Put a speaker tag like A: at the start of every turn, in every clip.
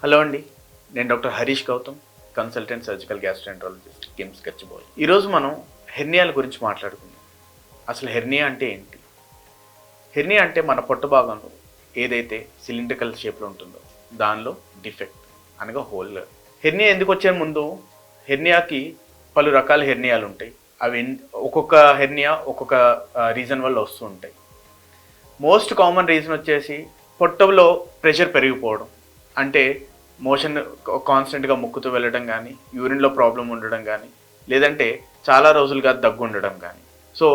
A: Hello అండి, నేను doctor Harish Gautam, consultant surgical gastroenterologist, KIMS Gachibowli. ఈరోజు మనం హెర్నియాల గురించి మాట్లాడుకుందాం. అసలు హెర్నియా అంటే ఏంటి? హెర్నియా అంటే మన పొట్ట భాగంలో ఏదైతే సిలిండ్రికల్ షేప్లో ఉంటుందో దానిలో డిఫెక్ట్ అనగా హోల్. హెర్నియా ఎందుకు వచ్చే ముందు హెర్నియాకి పలు రకాల హెర్నియాలు ఉంటాయి. అవి ఒక్కొక్క హెర్నియా ఒక్కొక్క రీజన్ వల్ల వస్తూ ఉంటాయి. మోస్ట్ కామన్ రీజన్ వచ్చేసి పొట్టలో ప్రెషర్ పెరిగిపోవడం, అంటే మోషన్ కాన్స్టెంట్గా ముక్కుతూ వెళ్ళడం కానీ, యూరిన్లో ప్రాబ్లం ఉండడం కానీ, లేదంటే చాలా రోజులుగా దగ్గు ఉండడం కానీ. సో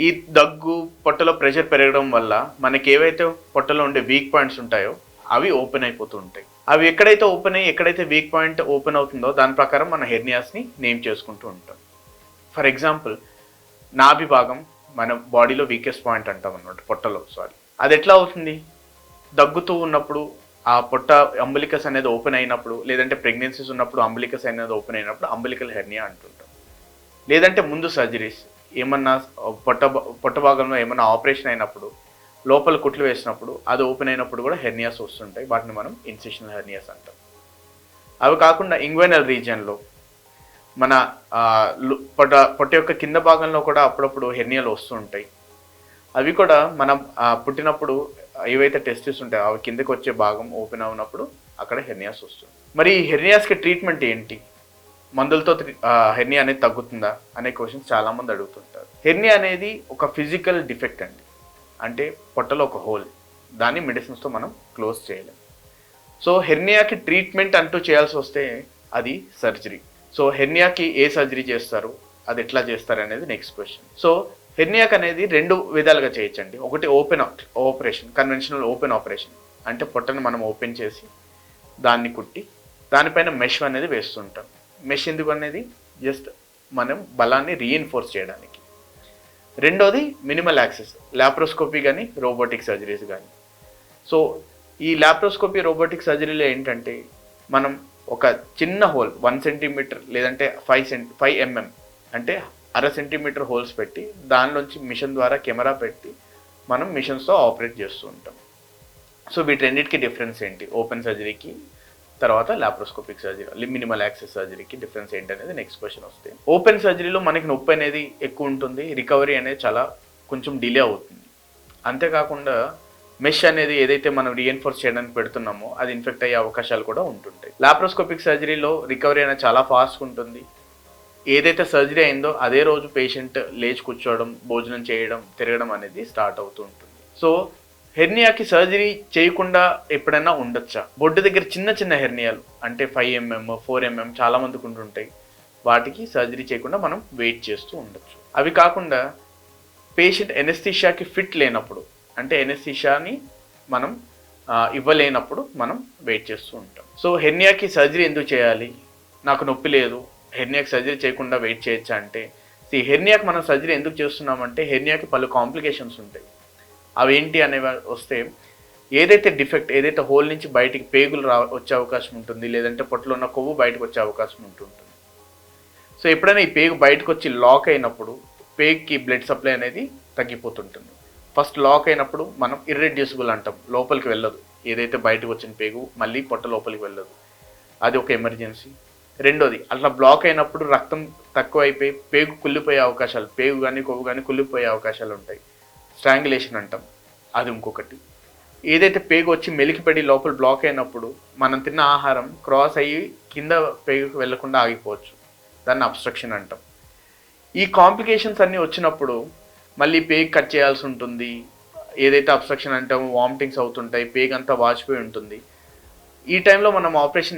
A: ఈ దగ్గు, పొట్టలో ప్రెషర్ పెరగడం వల్ల మనకి ఏవైతే పొట్టలో ఉండే వీక్ పాయింట్స్ ఉంటాయో అవి ఓపెన్ అయిపోతూ ఉంటాయి. అవి ఎక్కడైతే ఓపెన్ అయ్యి ఎక్కడైతే వీక్ పాయింట్ ఓపెన్ అవుతుందో దాని ప్రకారం మన హెర్నియాస్ని నేమ్ చేసుకుంటూ ఉంటాం. ఫర్ ఎగ్జాంపుల్, నాభి భాగం మన బాడీలో వీకెస్ట్ పాయింట్ అంటాం అన్నమాట, పొట్టలో. అది ఎట్లా అవుతుంది? దగ్గుతూ ఉన్నప్పుడు ఆ పొట్ట అంబులికస్ అనేది ఓపెన్ అయినప్పుడు, లేదంటే ప్రెగ్నెన్సీస్ ఉన్నప్పుడు అంబులికస్ అనేది ఓపెన్ అయినప్పుడు అంబులికల్ హెర్నియా అంటుంటాం. లేదంటే ముందు సర్జరీస్ ఏమన్నా పొట్ట భాగంలో ఏమన్నా ఆపరేషన్ అయినప్పుడు, లోపల కుట్లు వేసినప్పుడు అది ఓపెన్ అయినప్పుడు కూడా హెర్నియాస్ వస్తుంటాయి. వాటిని మనం ఇన్సిషనల్ హెర్నియాస్ అంటాం. అవి కాకుండా ఇంగ్వైనల్ రీజియన్లో మన పొట్ట యొక్క కింద భాగంలో కూడా అప్పుడప్పుడు హెర్నియాలు వస్తూ ఉంటాయి. అవి కూడా మనం పుట్టినప్పుడు ఏవైతే టెస్టిస్ ఉంటాయో అవి కిందకి వచ్చే భాగం ఓపెన్ అవునప్పుడు అక్కడ హెర్నియాస్ వస్తుంది. మరి ఈ హెర్నియాస్కి ట్రీట్మెంట్ ఏంటి? మందులతో హెర్నియా అనేది తగ్గుతుందా అనే క్వశ్చన్స్ చాలామంది అడుగుతుంటారు. హెర్నియా అనేది ఒక ఫిజికల్ డిఫెక్ట్ అండి, అంటే పొట్టలో ఒక హోల్. దాన్ని మెడిసిన్స్తో మనం క్లోజ్ చేయలేం. సో హెర్నియాకి ట్రీట్మెంట్ అంటూ చేయాల్సి వస్తే అది సర్జరీ. సో హెర్నియాకి ఏ సర్జరీ చేస్తారు, అది ఎట్లా చేస్తారు అనేది నెక్స్ట్ క్వశ్చన్. సో హెర్నియాక్ అనేది రెండు విధాలుగా చేయొచ్చండి. ఒకటి open operation, conventional open operation, అంటే పొట్టను మనం ఓపెన్ చేసి దాన్ని కుట్టి దానిపైన మెష్ అనేది వేస్తుంటాం. మెష్ ఎందుకు అనేది జస్ట్ మనం బలాన్ని రీఎన్ఫోర్స్ చేయడానికి. రెండోది మినిమల్ యాక్సెస్, ల్యాప్రోస్కోపీ కానీ రోబోటిక్ సర్జరీస్ కానీ. సో ఈ ల్యాప్రోస్కోపీ రోబోటిక్ సర్జరీలో ఏంటంటే మనం ఒక చిన్న హోల్ 1 సెంటీమీటర్ లేదంటే 5 mm అంటే 1/2 సెంటీమీటర్ హోల్స్ పెట్టి దానిలోంచి మిషన్ ద్వారా కెమెరా పెట్టి మనం మిషన్స్తో ఆపరేట్ చేస్తూ ఉంటాం. సో వీటన్నిటికీ డిఫరెన్స్ ఏంటి? ఓపెన్ సర్జరీకి తర్వాత ల్యాప్రోస్కోపిక్ సర్జరీ, మినిమల్ యాక్సెస్ సర్జరీకి డిఫరెన్స్ ఏంటి అనేది నెక్స్ట్ క్వశ్చన్ వస్తే, ఓపెన్ సర్జరీలో మనకి నొప్పి అనేది ఎక్కువ ఉంటుంది, రికవరీ అనేది చాలా కొంచెం డిలే అవుతుంది. అంతేకాకుండా మెష్ అనేది ఏదైతే మనం రీఎన్ఫోర్స్ చేయడానికి పెడుతున్నామో అది ఇన్ఫెక్ట్ అయ్యే అవకాశాలు కూడా ఉంటుంటాయి. ల్యాప్రోస్కోపిక్ సర్జరీలో రికవరీ అనేది చాలా ఫాస్ట్గా ఉంటుంది. ఏదైతే సర్జరీ అయిందో అదే రోజు పేషెంట్ లేచి కూర్చోవడం, భోజనం చేయడం, తిరగడం అనేది స్టార్ట్ అవుతూ ఉంటుంది. సో హెర్నియాకి సర్జరీ చేయకుండా ఎప్పుడైనా ఉండొచ్చా? బొడ్డు దగ్గర చిన్న చిన్న హెర్నియాలు అంటే 5 mm 4 mm చాలా మందికి ఉంటుంటాయి. వాటికి సర్జరీ చేయకుండా మనం వెయిట్ చేస్తూ ఉండొచ్చు. అవి కాకుండా పేషెంట్ ఎనెస్థీషియాకి ఫిట్ లేనప్పుడు, అంటే ఎనెస్థీషియాని మనం ఇవ్వలేనప్పుడు మనం వెయిట్ చేస్తూ ఉంటాం. సో హెర్నియాకి సర్జరీ ఎందుకు చేయాలి? నాకు నొప్పి లేదు, హెర్నియాకి సర్జరీ చేయకుండా వెయిట్ చేయొచ్చా అంటే, హెర్నియాకి మనం సర్జరీ ఎందుకు చేస్తున్నామంటే హెర్నియాకి పలు కాంప్లికేషన్స్ ఉంటాయి. అవి ఏంటి అనే వస్తే, ఏదైతే డిఫెక్ట్, ఏదైతే హోల్ నుంచి బయటికి పేగులు వచ్చే అవకాశం ఉంటుంది, లేదంటే పొట్టలో ఉన్న కొవ్వు బయటకు వచ్చే అవకాశం ఉంటుంటుంది. సో ఎప్పుడైనా ఈ పేగు బయటకు వచ్చి లాక్ అయినప్పుడు పేగుకి బ్లడ్ సప్లై అనేది తగ్గిపోతుంటుంది. ఫస్ట్ లాక్ అయినప్పుడు మనం ఇర్రెడ్యూసిబుల్ అంటాం, లోపలికి వెళ్ళదు. ఏదైతే బయటకు వచ్చిన పేగు మళ్ళీ పొట్ట లోపలికి వెళ్ళదు, అది ఒక ఎమర్జెన్సీ. రెండోది, అట్లా బ్లాక్ అయినప్పుడు రక్తం తక్కువ అయిపోయి పేగు కుళ్ళిపోయే అవకాశాలు, పేగు కానీ కొవ్వు కానీ కుళ్ళిపోయే అవకాశాలు ఉంటాయి, స్ట్రాంగులేషన్ అంటాం, అది ఇంకొకటి. ఏదైతే పేగు వచ్చి మెలికిపడి లోపల బ్లాక్ అయినప్పుడు మనం తిన్న ఆహారం క్రాస్ అయ్యి కింద పేగుకు వెళ్లకుండా ఆగిపోవచ్చు, దాన్ని అబ్స్ట్రక్షన్ అంటాం. ఈ కాంప్లికేషన్స్ అన్నీ వచ్చినప్పుడు మళ్ళీ పేగు కట్ చేయాల్సి ఉంటుంది. ఏదైతే అబ్స్ట్రక్షన్ అంటామో వామిటింగ్స్ అవుతుంటాయి, పేగు అంతా వాచిపోయి ఉంటుంది. ఈ టైంలో మనం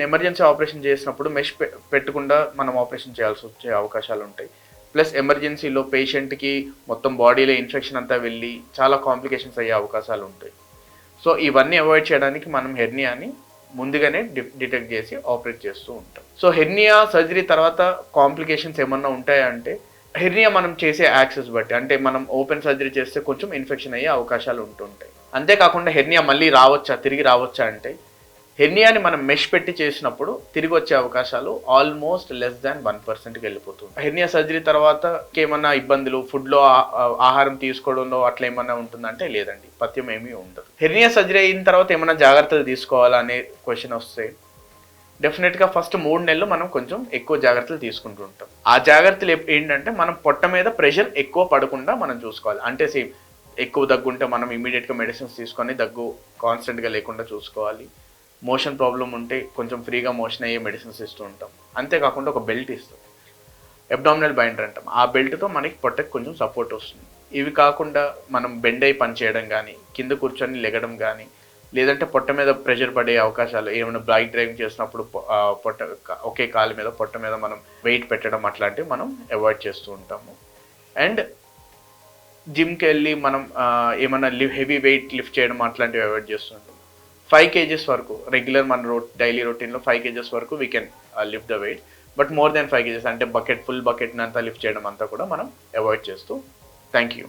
A: ఎమర్జెన్సీ ఆపరేషన్ చేసినప్పుడు మెష్ పెట్టకుండా మనం ఆపరేషన్ చేయాల్సి వచ్చే అవకాశాలు ఉంటాయి. ప్లస్ ఎమర్జెన్సీలో పేషెంట్కి మొత్తం బాడీలో ఇన్ఫెక్షన్ అంతా వెళ్ళి చాలా కాంప్లికేషన్స్ అయ్యే అవకాశాలు ఉంటాయి. సో ఇవన్నీ అవాయిడ్ చేయడానికి మనం హెర్నియాని ముందుగానే డిటెక్ట్ చేసి ఆపరేట్ చేస్తూ ఉంటాం. సో హెర్నియా సర్జరీ తర్వాత కాంప్లికేషన్స్ ఏమన్నా ఉంటాయా అంటే, హెర్నియా మనం చేసే యాక్సెస్ బట్టి, అంటే మనం ఓపెన్ సర్జరీ చేస్తే కొంచెం ఇన్ఫెక్షన్ అయ్యే అవకాశాలు ఉంటుంటాయి. అంతేకాకుండా హెర్నియా మళ్ళీ తిరిగి రావచ్చా అంటే, హెర్నియాని మనం మెష్ పెట్టి చేసినప్పుడు తిరిగి వచ్చే అవకాశాలు ఆల్మోస్ట్ లెస్ దాన్ 1%కి వెళ్ళిపోతుంది. హెర్నియా సర్జరీ తర్వాత ఏమన్నా ఇబ్బందులు, ఫుడ్లో ఆహారం తీసుకోవడంలో అట్లా ఏమన్నా ఉంటుందంటే లేదండి, పథ్యం ఏమీ ఉండదు. హెర్నియా సర్జరీ అయిన తర్వాత ఏమన్నా జాగ్రత్తలు తీసుకోవాలా అనే క్వశ్చన్ వస్తే, డెఫినెట్గా ఫస్ట్ 3 నెలలు మనం కొంచెం ఎక్కువ జాగ్రత్తలు తీసుకుంటూ ఉంటాం. ఆ జాగ్రత్తలు ఏంటంటే మనం పొట్ట మీద ప్రెషర్ ఎక్కువ పడకుండా మనం చూసుకోవాలి. అంటే సేమ్ ఎక్కువ దగ్గు ఉంటే మనం ఇమీడియట్గా మెడిసిన్స్ తీసుకొని దగ్గు కాన్స్టెంట్గా లేకుండా చూసుకోవాలి. మోషన్ ప్రాబ్లం ఉంటే కొంచెం ఫ్రీగా మోషన్ అయ్యే మెడిసిన్స్ ఇస్తూ ఉంటాం. అంతేకాకుండా ఒక బెల్ట్ ఇస్తాం, అబ్డామినల్ బైండర్ అంటాం. ఆ బెల్ట్తో మనకి పొట్టకి కొంచెం సపోర్ట్ వస్తుంది. ఇవి కాకుండా మనం బెండ్ అయి పని చేయడం కానీ, కింద కూర్చొని లెగడం కానీ, లేదంటే పొట్ట మీద ప్రెషర్ పడే అవకాశాలు, ఏమైనా బైక్ డ్రైవింగ్ చేసినప్పుడు పొట్ట ఒకే కాలు మీద పొట్ట మీద మనం వెయిట్ పెట్టడం అట్లాంటివి మనం అవాయిడ్ చేస్తూ ఉంటాము. అండ్ జిమ్కి వెళ్ళి మనం ఏమైనా హెవీ వెయిట్ లిఫ్ట్ చేయడం అట్లాంటివి అవాయిడ్ చేస్తూ ఉంటాం. 5 kgs వరకు రెగ్యులర్ మన డైలీ రొటీన్లో 5 kgs వరకు we can lift the weight. But more than 5 kgs అంటే ఫుల్ బకెట్ అంతా లిఫ్ట్ చేయడం అంతా కూడా మనం అవాయిడ్ చేస్తూ. Thank you.